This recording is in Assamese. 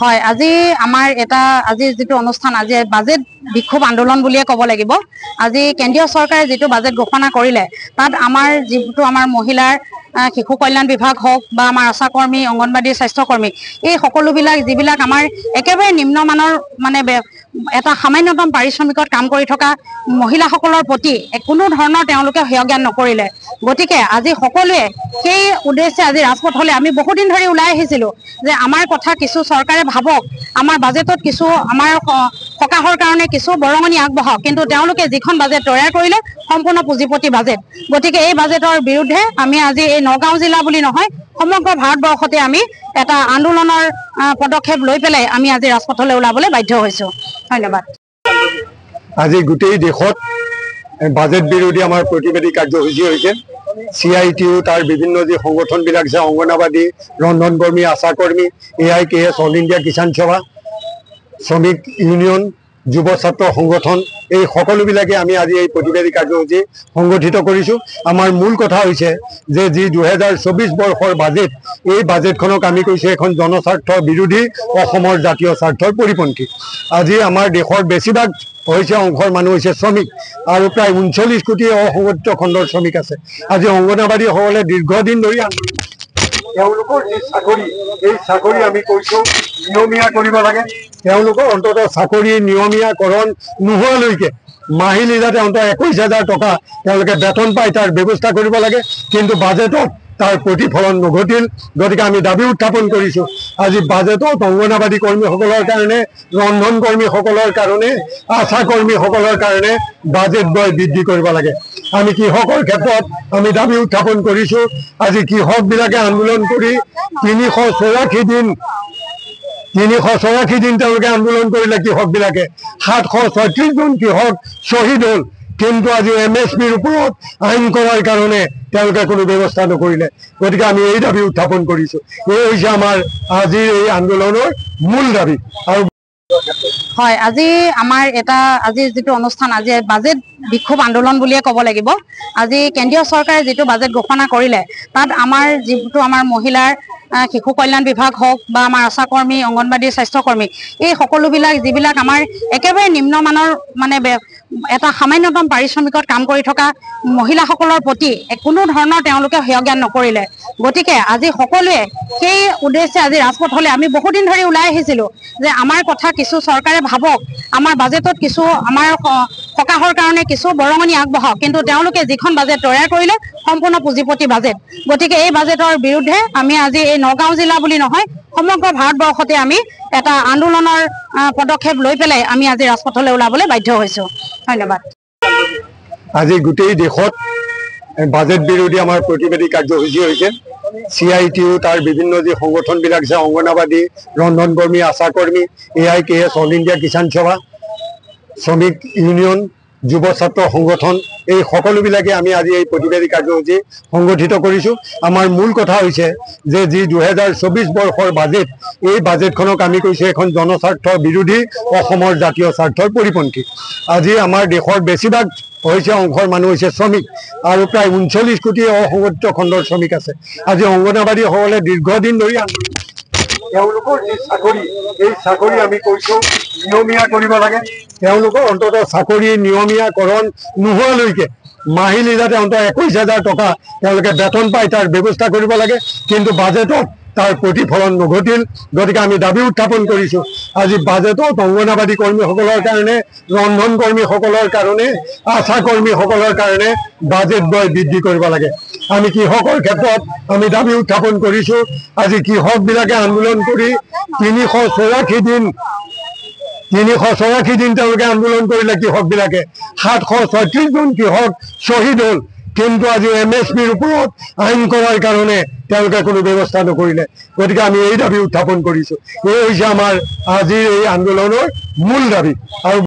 হয়, আজি আমাৰ আজি যিটো অনুষ্ঠান, আজি বাজেট বিক্ষোভ আন্দোলন বুলিয়ে ক'ব লাগিব। আজি কেন্দ্ৰীয় চৰকাৰে যিটো বাজেট ঘোষণা কৰিলে, তাত আমাৰ যিটো আমাৰ মহিলাৰ শিশু কল্যাণ বিভাগ হওক বা আমাৰ আশা কৰ্মী, অংগনবাড়ী, স্বাস্থ্যকৰ্মী, এই সকলোবিলাক যিবিলাক আমাৰ একেবাৰে নিম্নমানৰ মানে এটা সামান্যতম পাৰিশ্ৰমিকত কাম কৰি থকা মহিলাসকলৰ প্ৰতি কোনো ধৰণৰ তেওঁলোকে হেয় জ্ঞান নকৰিলে। গতিকে আজি সকলোৱে সেই উদ্দেশ্যে আজি ৰাজপথলৈ আমি বহুদিন ধৰি ওলাই আহিছিলোঁ যে আমাৰ কথা কিছু চৰকাৰে ভাবক, আমাৰ বাজেটত কিছু আমাৰ সকাহৰ কাৰণে কিছু বৰঙণি আগবঢ়াওক। কিন্তু তেওঁলোকে যিখন বাজেট তৈয়াৰ কৰিলে সম্পূৰ্ণ পুঁজিপতি বাজেট। গতিকে এই বাজেটৰ বিৰুদ্ধে আমি আজি এই নগাঁও জিলা বুলি নহয়, সমগ্ৰ ভাৰতবৰ্ষতে আমি এটা আন্দোলনৰ পদক্ষেপ লৈ পেলাই আমি আজি ৰাজপথলৈ ওলাবলৈ বাধ্য হৈছোঁ। ধন্যবাদ। আজি গোটেই দেশত বাজেট বিৰোধী আমাৰ প্ৰতিবাদী কাৰ্যসূচী হৈছে। CITU তাৰ বিভিন্ন যি সংগঠনবিলাক আছে, অংগনবাড়ী, ৰন্ধন কৰ্মী, আশা কৰ্মী, AIKS, অল ইণ্ডিয়া কিষাণ সভা, শ্ৰমিক ইউনিয়ন, যুৱ ছাত্ৰ সংগঠন, এই সকলোবিলাকে আমি আজি এই প্ৰতিবাদী কাৰ্যসূচী সংগঠিত কৰিছোঁ। আমাৰ মূল কথা হৈছে যে যি 2024 বৰ্ষৰ বাজেট, এই বাজেটখনক আমি কৈছোঁ এখন জনস্বাৰ্থ বিৰোধী, অসমৰ জাতীয় স্বাৰ্থৰ পৰিপন্থী। আজি আমাৰ দেশৰ বেছিভাগ অংশৰ মানুহ হৈছে শ্ৰমিক আৰু প্ৰায় 39 কোটি অসংগঠিত খণ্ডৰ শ্ৰমিক আছে। আজি অংগনবাড়ীসকলে দীৰ্ঘদিন ধৰি তেওঁলোকৰ যি চাকৰি, এই চাকৰি আমি কৈছোঁ নিয়মীয়া কৰিব লাগে। তেওঁলোকৰ অন্ততঃ চাকৰি নিয়মীয়াকৰণ নোহোৱালৈকে মাহিলী যাতে অন্ততঃ 21,000 টকা তেওঁলোকে বেতন পায় তাৰ ব্যৱস্থা কৰিব লাগে। কিন্তু বাজেটত তাৰ প্ৰতিফলন নঘটিল। গতিকে আমি দাবী উত্থাপন কৰিছোঁ, আজি বাজেটত অংগনবাড়ী কৰ্মীসকলৰ কাৰণে, ৰন্ধন কৰ্মীসকলৰ কাৰণে, আশা কৰ্মীসকলৰ কাৰণে বাজেট ব্যয় বৃদ্ধি কৰিব লাগে। আমি কৃষকৰ ক্ষেত্ৰত আমি দাবী উত্থাপন কৰিছোঁ, আজি কৃষকবিলাকে আন্দোলন কৰি 384 দিন তেওঁলোকে আন্দোলন কৰিলে। কৃষকবিলাকে 736 জন কৃষক শ্বহীদ হ'ল। কিন্তু আজি MSPৰ ওপৰত আইন কৰাৰ কাৰণে তেওঁলোকে কোনো ব্যৱস্থা নকৰিলে। গতিকে আমি এই দাবী উত্থাপন কৰিছোঁ। এই হৈছে আমাৰ আজিৰ এই আন্দোলনৰ মূল দাবী। আৰু হয়, আজি আমাৰ আজি যিটো অনুষ্ঠান, আজি বাজেট বিক্ষোভ আন্দোলন বুলিয়ে ক'ব লাগিব। আজি কেন্দ্ৰীয় চৰকাৰে যিটো বাজেট ঘোষণা কৰিলে, তাত আমাৰ যিটো আমাৰ মহিলাৰ শিশু কল্যাণ বিভাগ হওক বা আমাৰ আশা কৰ্মী, অংগনবাড়ী, স্বাস্থ্যকৰ্মী, এই সকলোবিলাক যিবিলাক আমাৰ একেবাৰে নিম্নমানৰ মানে এটা সামান্যতম পাৰিশ্ৰমিকত কাম কৰি থকা মহিলাসকলৰ প্ৰতি কোনো ধৰণৰ তেওঁলোকে হেয় জ্ঞান নকৰিলে। গতিকে আজি সকলোৱে সেই উদ্দেশ্যে আজি ৰাজপথলৈ আমি বহুদিন ধৰি ওলাই আহিছিলোঁ যে আমাৰ কথা কিছু চৰকাৰে ভাবক, আমাৰ বাজেটত কিছু আমাৰ সকাহৰ কাৰণে কিছু বৰঙণি আগবঢ়াওক। কিন্তু তেওঁলোকে যিখন বাজেট তৈয়াৰ কৰিলে সম্পূৰ্ণ পুঁজিপতি বাজেট। গতিকে এই বাজেটৰ বিৰুদ্ধে আমি আজি এই নগাঁও জিলা বুলি নহয়, সমগ্ৰ ভাৰতবৰ্ষতে আমি এটা আন্দোলনৰ পদক্ষেপ লৈ পেলাই আমি আজি ৰাজপথলৈ ওলাবলৈ বাধ্য হৈছোঁ। ধন্যবাদ। আজি গোটেই দেশত বাজেট বিৰোধী আমাৰ প্ৰতিবাদী কাৰ্যসূচী হৈছে। CITU তাৰ বিভিন্ন যি সংগঠনবিলাক আছে, অংগনবাড়ী, ৰন্ধন কৰ্মী, আশা কৰ্মী, AIKS, অল ইণ্ডিয়া কিষাণ সভা, শ্ৰমিক ইউনিয়ন, যুৱ ছাত্ৰ সংগঠন, এই সকলোবিলাকে আমি আজি এই প্ৰতিবাদী কাৰ্যসূচী সংগঠিত কৰিছোঁ। আমাৰ মূল কথা হৈছে যে যি 2024 বৰ্ষৰ বাজেট, এই বাজেটখনক আমি কৈছোঁ এখন জনস্বাৰ্থ বিৰোধী, অসমৰ জাতীয় স্বাৰ্থৰ পৰিপন্থী। আজি আমাৰ দেশৰ বেছিভাগ অংশৰ মানুহ হৈছে শ্ৰমিক আৰু প্ৰায় 39 কোটি অসংগঠিত খণ্ডৰ শ্ৰমিক আছে। আজি অংগনবাড়ীসকলে দীৰ্ঘদিন ধৰি তেওঁলোকৰ যি চাকৰি, এই চাকৰি আমি কৈছোঁ নিয়মীয়া কৰিব লাগে। তেওঁলোকৰ অন্ততঃ চাকৰি নিয়মীয়াকৰণ নোহোৱালৈকে মাহিলী যাতে অন্ততঃ 21,000 টকা তেওঁলোকে বেতন পায় তাৰ ব্যৱস্থা কৰিব লাগে। কিন্তু বাজেটত তাৰ প্ৰতিফলন নঘটিল। গতিকে আমি দাবী উত্থাপন কৰিছোঁ, আজি বাজেটত অংগনবাড়ী কৰ্মীসকলৰ কাৰণে, ৰন্ধন কৰ্মীসকলৰ কাৰণে, আশা কৰ্মীসকলৰ কাৰণে বাজেট ব্যয় বৃদ্ধি কৰিব লাগে। আমি কৃষকৰ ক্ষেত্ৰত আমি দাবী উত্থাপন কৰিছোঁ, আজি কৃষকবিলাকে আন্দোলন কৰি 384 দিন তেওঁলোকে আন্দোলন কৰিলে। কৃষকবিলাকে 736 জন কৃষক শ্বহীদ হ'ল। কিন্তু আজি MSPৰ ওপৰত আইন কৰাৰ কাৰণে তেওঁলোকে কোনো ব্যৱস্থা নকৰিলে। গতিকে আমি এই দাবী উত্থাপন কৰিছোঁ। এই হৈছে আমাৰ আজিৰ এই আন্দোলনৰ মূল দাবী। আৰু